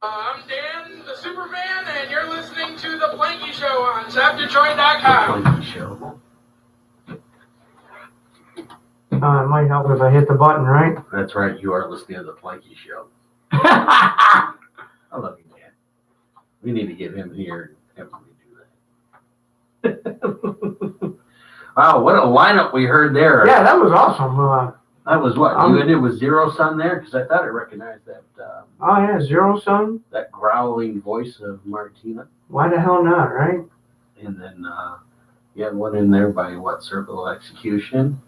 I'm Dan, the Superman, and you're listening to The Plankman Show on SouthDetroit.com. Plankman Show. It might help if I hit the button, right? That's right, you are listening to The Plankman Show. I love you, Dan. We need to get him here and have him do that. Wow, what a lineup we heard there. Yeah, that was awesome. That was what? You ended with Zero Sun there? Because I thought I recognized that. Oh, yeah, Zero Sun. That growling voice of Martina. Why the hell not, right? And then you had one in there by what? Circle of Execution.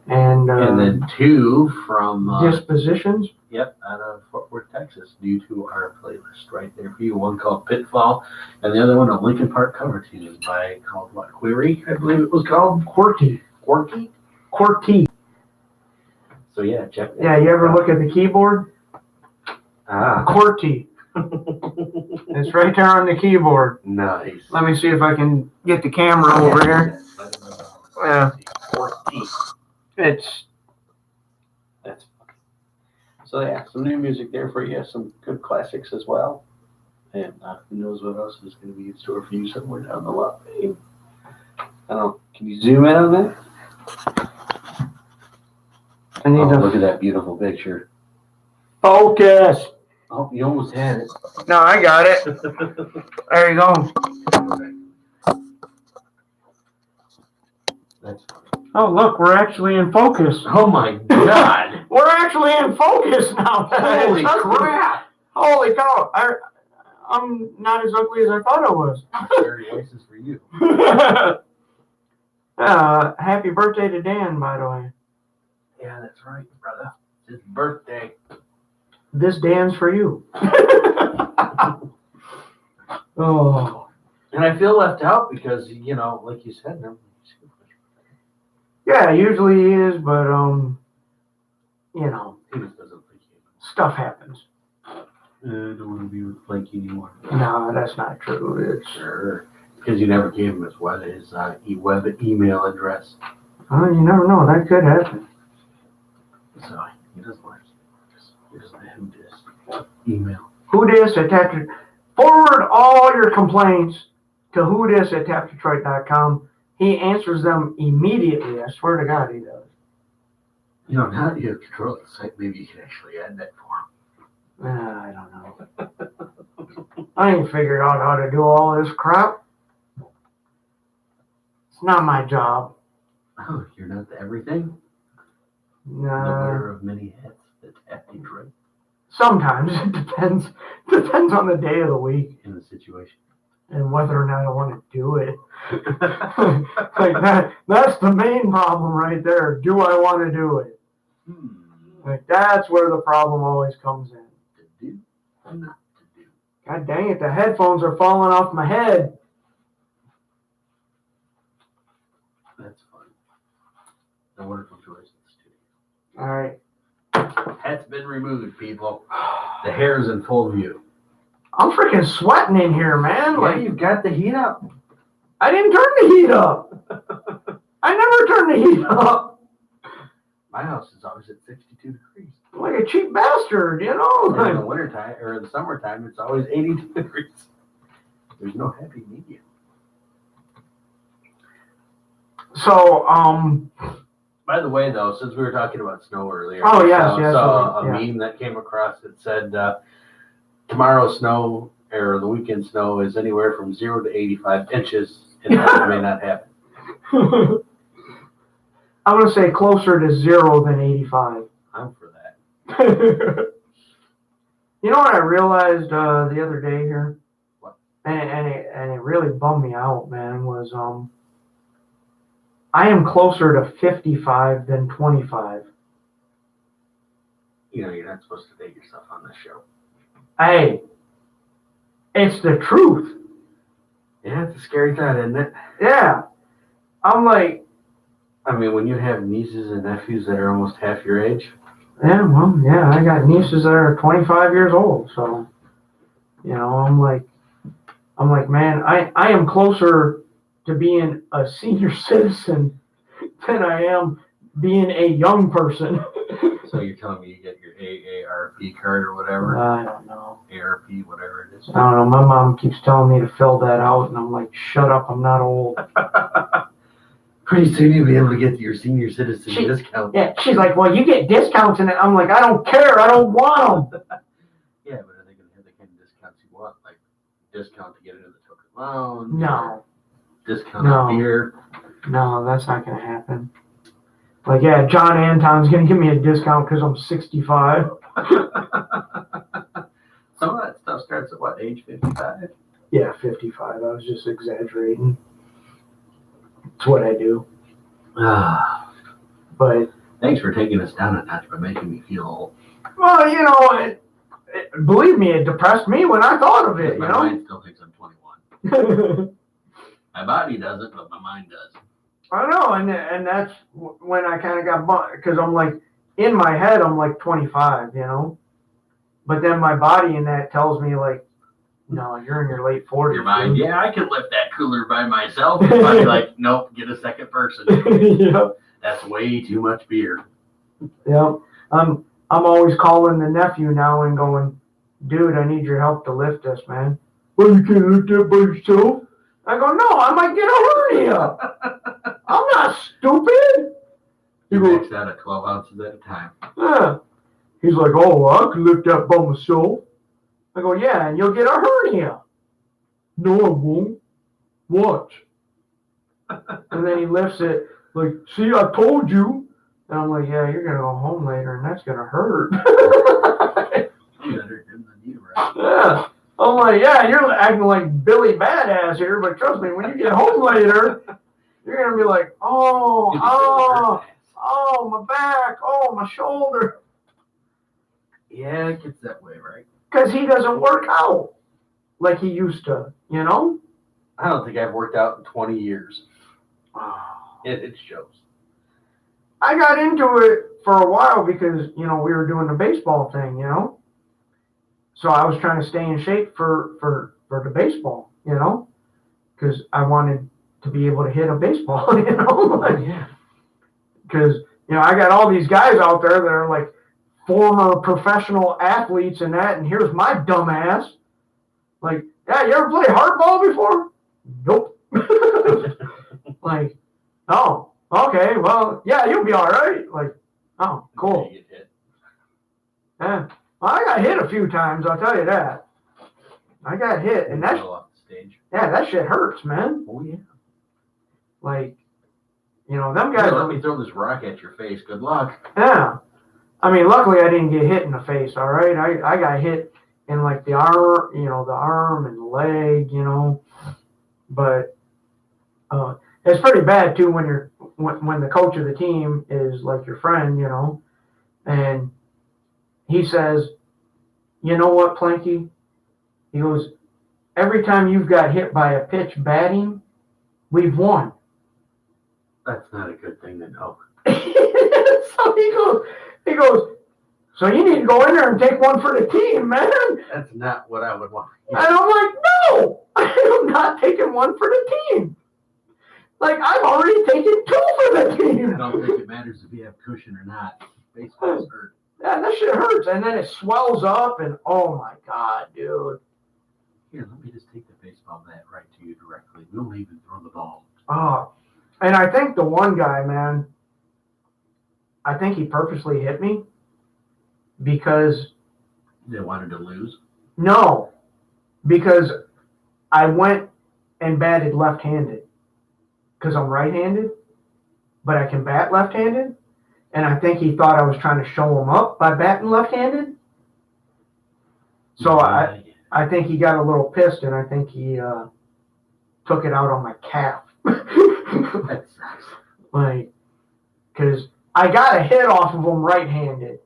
And then two from Dispositions. Yep, out of Fort Worth, Texas, due to our playlist right there for you. One called Pitfall, and the other one a Linkin Park cover tune called what? Query, I believe it was called. Quirky. So yeah, check that. Yeah, you ever look at the keyboard? QWERTY. It's right there on the keyboard. Nice. Let me see if I can get the camera over here. Yeah. That's so yeah, some new music there for you, some good classics as well, and who knows what else is going to be in store for you somewhere down the line. I don't know. Can you zoom in on that? I need to look at that beautiful picture. focus. Oh, you almost had it. No, I got it. There you go. That's funny. Oh, look, we're actually in focus. Oh my God! We're actually in focus now. Holy crap! Holy cow! I'm not as ugly as I thought I was. Very voices for you. Happy birthday to Dan, by the way. Yeah, that's right, brother. It's his birthday. This Dan's for you. Oh. And I feel left out because, like you said, Yeah, usually he is, but he just doesn't think stuff happens. I don't want to be with Blanky anymore. No, that's not true. It's Sure. Because you never gave him his web email address. You never know. That could happen. So he doesn't like it. Just let him just email. Whodis@tapdetroit. Forward all your complaints to whodis@tapdetroit.com. He answers them immediately. I swear to God, he does. Now that you have control of the site, maybe you can actually add that for him. I don't know. I ain't figured out how to do all this crap. It's not my job. Oh, you're not the everything? The Nah. wearer of many hats at Tap Detroit. Sometimes it depends. Depends on the day of the week In the situation. and whether or not I want to do it. Like that's the main problem right there. Do I want to do it? Like that's where the problem always comes in. To do or not to do? God dang it, the headphones are falling off my head. That's fun. A wonderful choice. All right. Hat's been removed, people. The hair is in full view. I'm freaking sweating in here, man. Like you've got the heat up. I didn't turn the heat up. I never turn the heat up. My house is always at 62 degrees. I'm like a cheap bastard, you know? And in the wintertime, or in the summertime, it's always 82 degrees. There's no happy medium. So, By the way, though, since we were talking about snow earlier, Oh, yes, I saw a meme that came across that said tomorrow's snow or the weekend snow is anywhere from 0 to 85 inches, and that may not happen. I'm going to say closer to 0 than 85. I'm for that. You know what I realized the other day here? What? And it really bummed me out, man, was I am closer to 55 than 25. You're not supposed to date yourself on this show. Hey, it's the truth. Yeah, it's a scary thought, isn't it? Yeah. I'm like... I mean, when you have nieces and nephews that are almost half your age. Yeah, well, yeah, I got nieces that are 25 years old, so, I'm like, man, I am closer to being a senior citizen than I am being a young person. So you're telling me you get your AARP card or whatever? I don't know. ARP, whatever it is. I don't know. My mom keeps telling me to fill that out, and I'm like, shut up, I'm not old. Pretty soon you'll be able to get your senior citizen discount. Yeah, she's like, well, you get discounts in it. I'm like, I don't care. I don't want them. Yeah, but are they going to have the kind of discounts you want? Like discount to get into the token lounge? No. Discount on beer? No, that's not going to happen. Like, yeah, John Anton's going to give me a discount because I'm 65. Some of that stuff starts at what, age 55? Yeah, 55. I was just exaggerating. It's what I do. But thanks for taking us down a notch by making me feel old. Well, you know, believe me, it depressed me when I thought of it. My You know, mind still thinks I'm 21. My body doesn't, but my mind does. I know, and that's when I kind of got bumped because I'm like in my head I'm like 25. You know, but then my body in that tells me like, no, you're in your late 40s. Your mind, yeah, I can lift that cooler by myself. Your body like, nope, get a second person. Yeah. That's way too much beer. Yeah. I'm always calling the nephew now and going, dude, I need your help to lift this, man. Well, you can't lift that by yourself. I go, no, I might get a hernia. I'm not stupid. You max out at 12 ounces at a time. Yeah. He's like, oh, well, I can lift that by myself. I go, yeah, and you'll get a hernia. No, I won't. Watch. And then he lifts it, like, see, I told you. And I'm like, yeah, you're going to go home later, and that's going to hurt. Yeah. I'm like, yeah, you're acting like Billy Badass here, but trust me, when you get home later, you're going to be like, oh, my back, oh, my shoulder. Yeah, it gets that way, right? Because he doesn't work out like he used to, you know? I don't think I've worked out in 20 years. It shows. I got into it for a while because, you know, we were doing the baseball thing, you know? So I was trying to stay in shape for the baseball, you know? Because I wanted to be able to hit a baseball, you know? Yeah. Because, you know, I got all these guys out there that are like former professional athletes and that, and here's my dumb ass. Like, yeah, you ever play hardball before? Nope. Like, oh, okay, well, yeah, you'll be all right. Like, oh, cool. You get hit. Yeah. Well, I got hit a few times, I'll tell you that. I got hit, and that's, off the stage. Yeah, that shit hurts, man. Oh, yeah. Like, you know, them guys. Let me throw this rock at your face. Good luck. Yeah. I mean, luckily I didn't get hit in the face, all right? I got hit in, like, the arm, you know, the arm and the leg, you know. But it's pretty bad, too, when the coach of the team is, like, your friend, you know. And he says, you know what, Planky? He goes, every time you've got hit by a pitch batting, we've won. That's not a good thing to know. So he goes, so you need to go in there and take one for the team, man. That's not what I would want. And I'm like, no, I'm not taking one for the team. Like, I've already taken two for the team. I don't think it matters if you have cushion or not. Baseball's hurt. Yeah, that shit hurts. And then it swells up, and oh my God, dude. Here, let me just take the baseball bat right to you directly. We don't even throw the ball. Oh, and I think the one guy, man, I think he purposely hit me because They wanted to lose. No, because I went and batted left-handed because I'm right-handed, but I can bat left-handed. And I think he thought I was trying to show him up by batting left-handed. So I think he got a little pissed, and I think he took it out on my calf. That sucks. Like, because I got a hit off of him right-handed.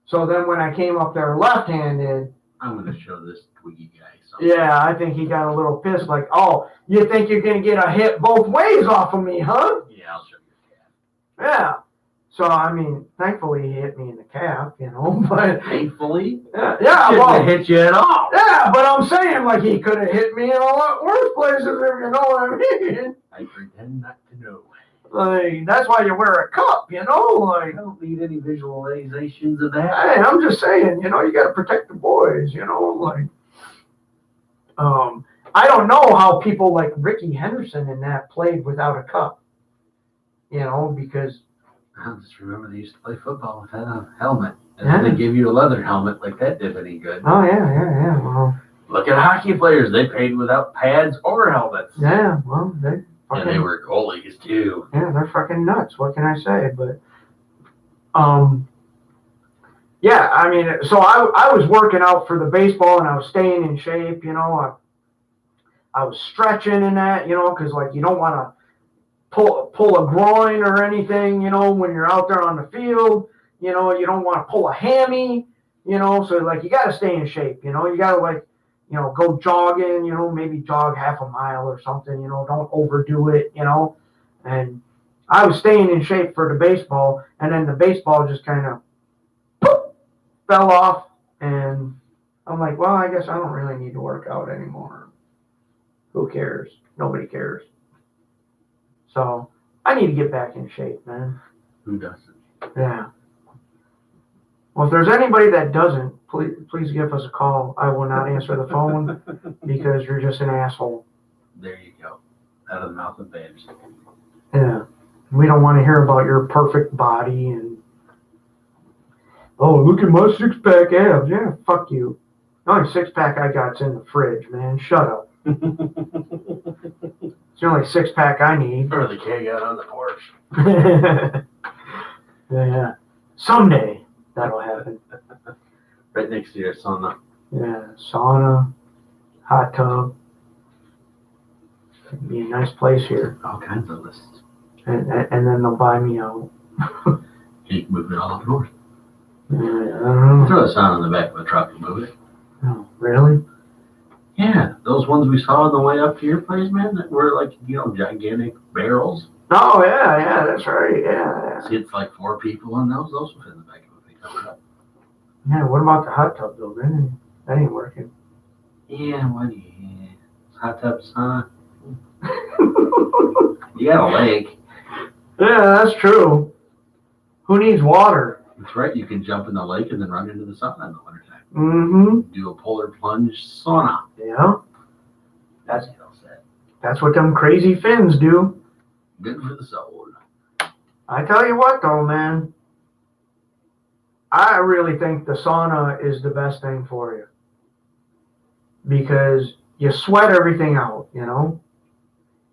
So then when I came up there left-handed, I'm going to show this Twiggy guy something. yeah, I think he got a little pissed. Like, oh, you think you're going to get a hit both ways off of me, huh? Yeah, I'll show you the calf. Yeah. So, I mean, thankfully he hit me in the calf, you know, but... Thankfully? Yeah, Didn't well... hit you at all. Yeah, but I'm saying, like, he could have hit me in a lot worse places, if you know what I mean. I pretend not to know. Like, that's why you wear a cup, you know? I Like, don't need any visualizations of that. hey, I'm just saying, you know, you got to protect the boys, you know? Like, I don't know how people like Ricky Henderson and that played without a cup, you know, because. I just remember they used to play football without a helmet. And then they give you a leather helmet, like that did any good. Oh, yeah. Well, look at hockey players. They played without pads or helmets. Yeah, well, they fucking. And they were goalies, too. Yeah, they're fucking nuts. What can I say? But, yeah, I mean, so I was working out for the baseball and I was staying in shape, you know. I was stretching and that, you know, because, like, you don't want to pull a groin or anything, you know, when you're out there on the field. You know, you don't want to pull a hammy, you know. So, like, you got to stay in shape, you know. You got to, like, you know, go jogging, you know, maybe jog half a mile or something, you know. Don't overdo it, you know. And I was staying in shape for the baseball, and then the baseball just kind of fell off, and I'm like, well, I guess I don't really need to work out anymore. Who cares? Nobody cares. So I need to get back in shape, man. Who doesn't? Yeah. Well, if there's anybody that doesn't, please give us a call. I will not answer the phone because you're just an asshole. There you go. Out of the mouth of babes. Yeah. We don't want to hear about your perfect body and, oh, look at my six-pack abs. Yeah, fuck you. The only six-pack I got's in the fridge, man. Shut up. It's the only six-pack I need. Or the keg out on the porch. Yeah. Someday that'll happen. Right next to your sauna. Yeah, sauna, hot tub. It'd be a nice place here. All kinds of lists. And then they'll buy me out. You can move it all up north. Yeah, I don't know. Throw a sauna in the back of a truck and move it. Oh, really? Yeah, those ones we saw on the way up to your place, man, that were like, you know, gigantic barrels. Oh, yeah, that's right. Yeah. See, it's like 4 people in those. Those will fit in the back of a pickup truck. Yeah, what about the hot tub, though? That ain't working. Yeah, hot tub sauna. You got a lake. Yeah, that's true. Who needs water? That's right. You can jump in the lake and then run into the sauna in the wintertime. Mm-hmm. Do a polar plunge sauna. Yeah. That's all set. That's what them crazy Finns do. Good for the soul. I tell you what, though, man. I really think the sauna is the best thing for you. Because you sweat everything out, you know?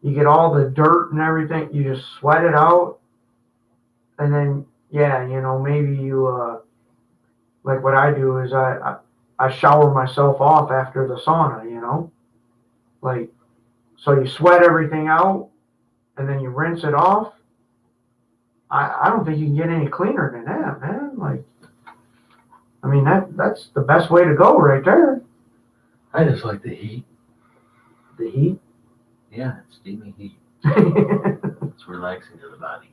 You get all the dirt and everything. You just sweat it out. And then, yeah, you know, maybe you, like what I do is I shower myself off after the sauna, you know? Like, so you sweat everything out and then you rinse it off. I don't think you can get any cleaner than that, man. Like, I mean, that's the best way to go right there. I just like the heat. The heat? Yeah, it's steamy heat. It's relaxing to the body.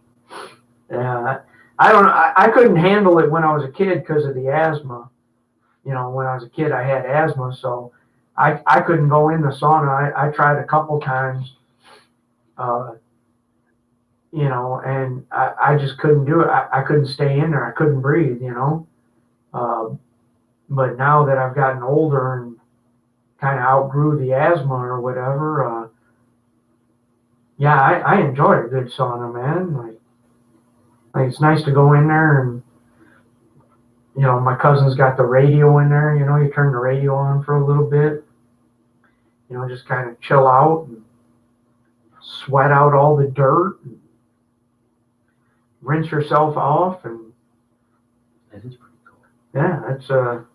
Yeah, I don't know. I couldn't handle it when I was a kid because of the asthma. You know, when I was a kid, I had asthma, so I couldn't go in the sauna. I tried a couple times, you know, and I just couldn't do it. I couldn't stay in there. I couldn't breathe, you know. But now that I've gotten older and kind of outgrew the asthma or whatever, yeah, I enjoy a good sauna, man. Like it's nice to go in there and, you know, my cousin's got the radio in there, you know, you turn the radio on for a little bit, you know, just kind of chill out and sweat out all the dirt and rinse yourself off. And That is pretty cool. yeah, that's a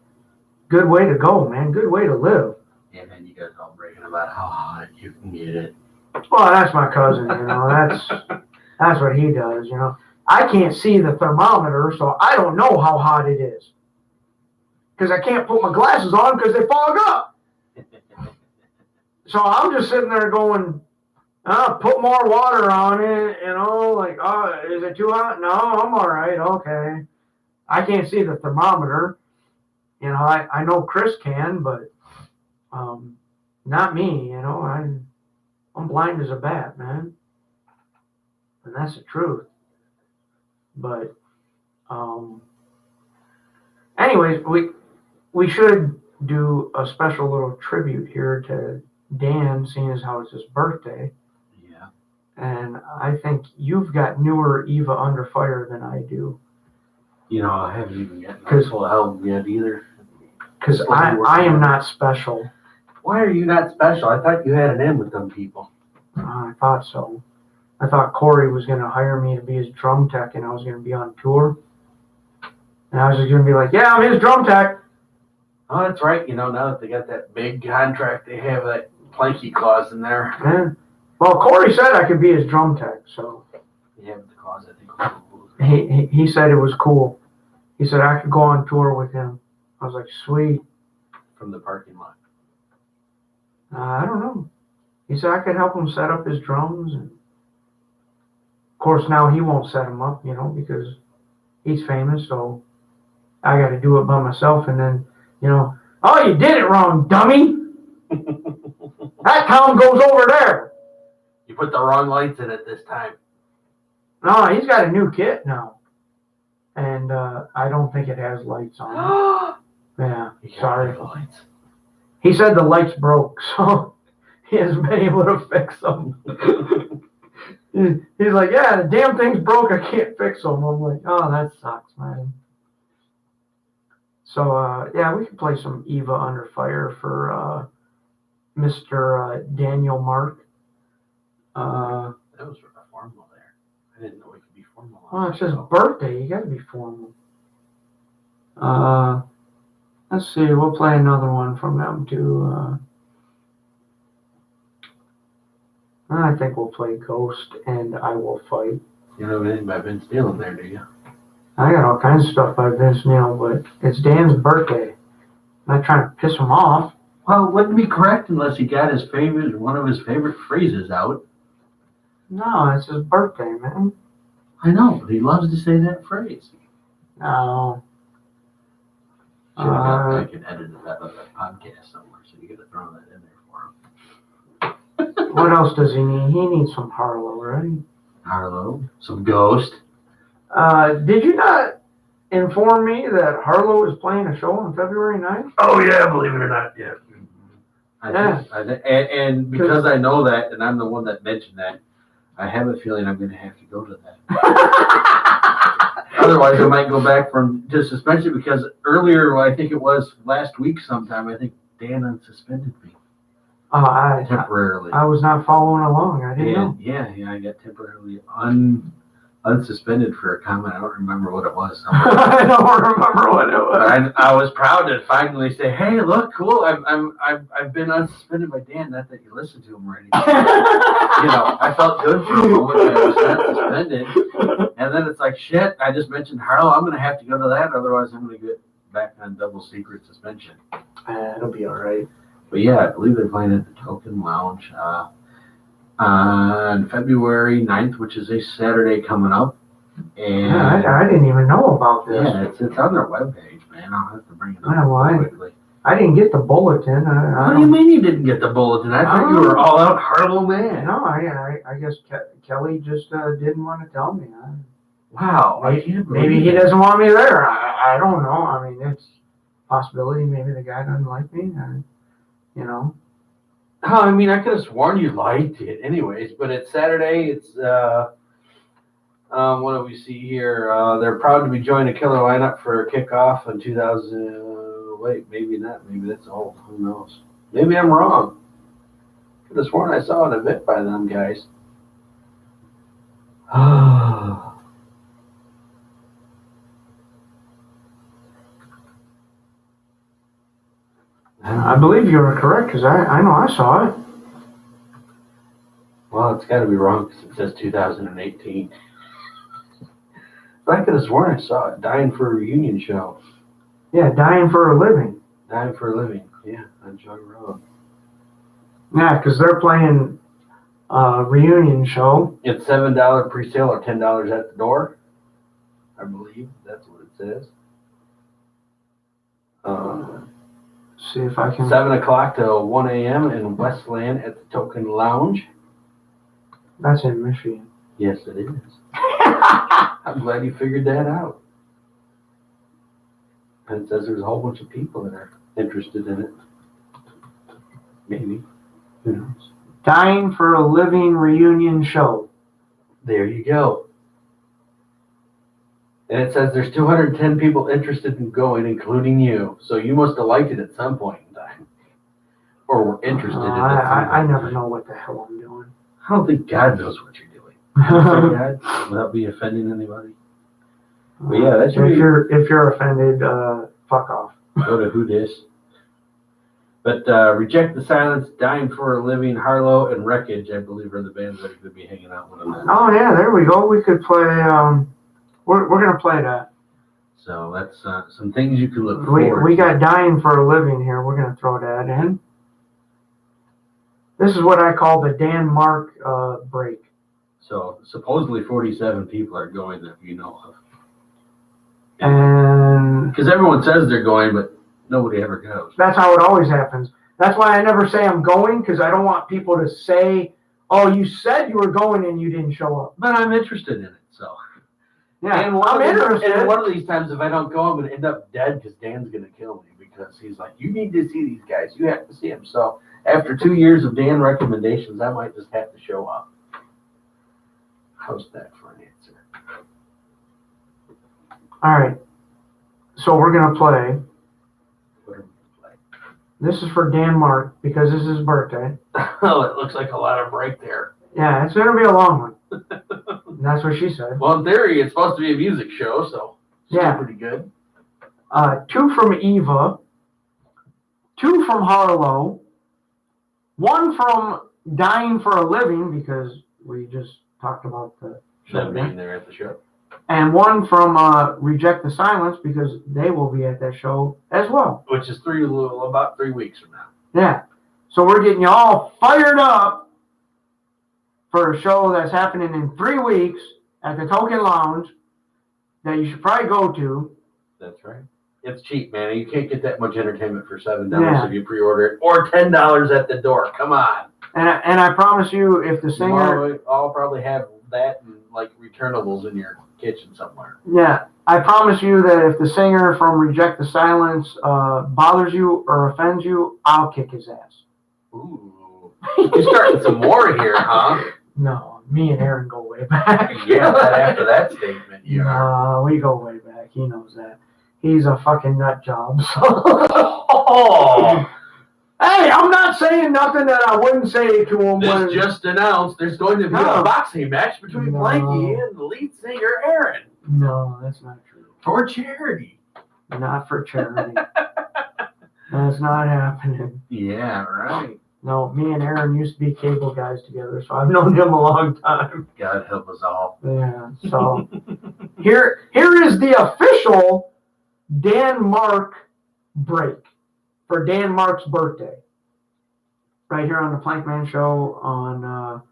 good way to go, man. Good way to live. Yeah, man, you guys all bragging about how hot you can get it. Well, that's my cousin, you know, that's what he does, you know. I can't see the thermometer, so I don't know how hot it is. Because I can't put my glasses on because they fog up. So I'm just sitting there going, put more water on it, you know, like, oh, is it too hot? No, I'm all right, okay. I can't see the thermometer. You know, I know Chris can, but not me, you know. I'm blind as a bat, man. And that's the truth. But, anyways, we should do a special little tribute here to Dan, seeing as how it's his birthday. Yeah. And I think you've got newer Eva Under Fire than I do. You know, I haven't even gotten my full album yet either. Because I am not special. Why are you not special? I thought you had an in with them people. I thought so. I thought Corey was going to hire me to be his drum tech, and I was going to be on tour. And I was just going to be like, yeah, I'm his drum tech. Oh, that's right. You know, now that they got that big contract, they have that Planky clause in there. Yeah. Well, Corey said I could be his drum tech, so. Yeah, the clause, I think. He said it was cool. He said I could go on tour with him. I was like, sweet. From the parking lot. I don't know. He said I could help him set up his drums. And of course, now he won't set them up, because he's famous, so I got to do it by myself. And then, oh, you did it wrong, dummy. That town goes over there. You put the wrong lights in it this time. No, he's got a new kit now. And I don't think it has lights on it. Yeah, sorry. Lights. He said the lights broke, so he hasn't been able to fix them. He's like, yeah, the damn thing's broke. I can't fix them. I'm like, oh, that sucks, man. So, yeah, we can play some Eva Under Fire for Mr. Daniel Mark. That was formal there. I didn't know we could be formal. Well, it's his birthday. You got to be formal. Let's see. We'll play another one from them, too. I think we'll play Ghost and I Will Fight. You know anything about Vince Neil in there, do you? I got all kinds of stuff by Vince Neil, but it's Dan's birthday. I'm not trying to piss him off. Well, it wouldn't be correct unless he got one of his favorite phrases out. No, it's his birthday, man. I know, but he loves to say that phrase. No. I can edit that on the podcast somewhere, so you got to throw that in there for him. What else does he need? He needs some Harlow, right? Harlow, some Ghost. Did you not inform me that Harlow is playing a show on February 9th? Oh, yeah, believe it or not, yeah. Yeah. And because I know that, and I'm the one that mentioned that, I have a feeling I'm going to have to go to that. Otherwise, I might go back to suspension because earlier, I think it was last week sometime, I think Dan unsuspended me. Temporarily. I was not following along. I didn't know. Yeah, I got temporarily unsuspended for a comment. I don't remember what it was. I don't remember what it was. I was proud to finally say, "Hey, look, cool! I've been unsuspended by Dan. Not that you listened to him or anything. I felt good for a moment. I was not suspended, and then it's like, shit! I just mentioned Harlow. I'm going to have to go to that. Otherwise, I'm going to get back on double secret suspension. It'll be all right. But yeah, I believe they're playing at the Token Lounge on February 9th, which is a Saturday coming up. And yeah, I didn't even know about this. Yeah, it's on their webpage, man. I'll have to bring it up quickly. I didn't get the bulletin. What do you mean you didn't get the bulletin? I thought you were all out Harlow man. No, I guess Kelly just didn't want to tell me. Wow. Maybe he doesn't want me there. I don't know. I mean, it's a possibility. Maybe the guy doesn't like me. Oh, I mean, I could have sworn you liked it anyways, but it's Saturday. It's, what do we see here? They're proud to be joining a killer lineup for a kickoff in 2000. Wait, maybe not. Maybe that's old. Who knows? Maybe I'm wrong. Could have sworn I saw an event by them guys. I believe you were correct because I know I saw it. Well, it's got to be wrong because it says 2018. But I could have sworn I saw it. Dying for a reunion show. Yeah, Dying for a Living. Dying for a Living. Yeah, on Joy Road. Yeah, because they're playing a reunion show. It's $7 pre-sale or $10 at the door. I believe that's what it says. See if I can. 7 o'clock to 1 a.m. in Westland at the Token Lounge. That's in Michigan. Yes, it is. I'm glad you figured that out. And it says there's a whole bunch of people that are interested in it. Maybe. Who knows? Dying for a Living reunion show. There you go. And it says there's 210 people interested in going, including you. So you must have liked it at some point in time. Or were interested in it. I never know what the hell I'm doing. I don't think God knows what you're doing. God, without be offending anybody. But yeah, that's if you're offended, fuck off. Go to Who Dis. But Reject the Silence, Dying for a Living, Harlow, and Wreckage, I believe, are the bands that are going to be hanging out with them. Oh yeah, there we go. We could play. We're gonna play that. So that's some things you can look forward to. We got Dying for a Living here. We're gonna throw that in. This is what I call the Dan Mark break. So supposedly 47 people are going that you know of. And because everyone says they're going, but nobody ever goes. That's how it always happens. That's why I never say I'm going, because I don't want people to say, "Oh, you said you were going and you didn't show up." But I'm interested in it, so. Yeah, and I'm interested. And one of these times, if I don't go, I'm going to end up dead because Dan's going to kill me because he's like, "You need to see these guys. You have to see them." So after 2 years of Dan recommendations, I might just have to show up. How's that for an answer? All right. So we're going to play. What are we going to play? This is for Dan Mark because this is his birthday. Oh, it looks like a lot of break there. Yeah, it's going to be a long one. That's what she said. Well, in theory, it's supposed to be a music show, so it's yeah, pretty good. 2 from Eva, 2 from Harlow, 1 from Dying for a Living because we just talked about the show. Them being there at the show. And 1 from Reject the Silence because they will be at that show as well. Which is about 3 weeks from now. Yeah. So we're getting you all fired up for a show that's happening in 3 weeks at the Token Lounge that you should probably go to. That's right. It's cheap, man. You can't get that much entertainment for $7 if you pre-order it, or $10 at the door. Come on. And I promise you, if the singer, I'll probably have that and like returnables in your kitchen somewhere. Yeah, I promise you that if the singer from Reject the Silence bothers you or offends you, I'll kick his ass. Ooh, you're starting some more here, huh? No, me and Aaron go way back. Yeah, after that statement, you are. We go way back. He knows that. He's a fucking nut job. So. Oh. Hey, I'm not saying nothing that I wouldn't say to him. This just announced there's going to be a boxing match between Planky and the lead singer, Aaron. No, that's not true. For charity. Not for charity. That's not happening. Yeah, right. No, me and Aaron used to be cable guys together, so I've known him a long time. God help us all. Yeah, so here is the official Dan Mark break for Dan Mark's birthday. Right here on the Plankman Show on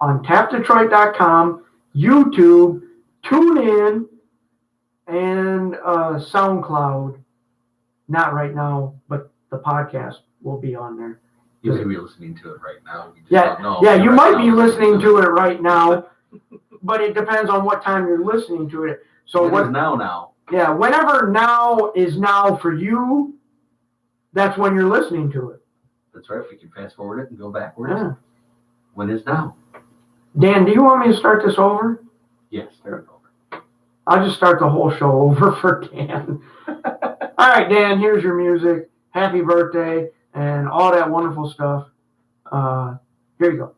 tapdetroit.com, YouTube, TuneIn, and SoundCloud. Not right now, but the podcast will be on there. You may be listening to it right now. You might be listening to it right now, but it depends on what time you're listening to it. So what is now? Yeah, whenever now is now for you, that's when you're listening to it. That's right. We can fast forward it and go backwards. Yeah. When is now? Dan, do you want me to start this over? Yes, start it over. I'll just start the whole show over for Dan. All right, Dan, here's your music. Happy birthday and all that wonderful stuff. Here you go.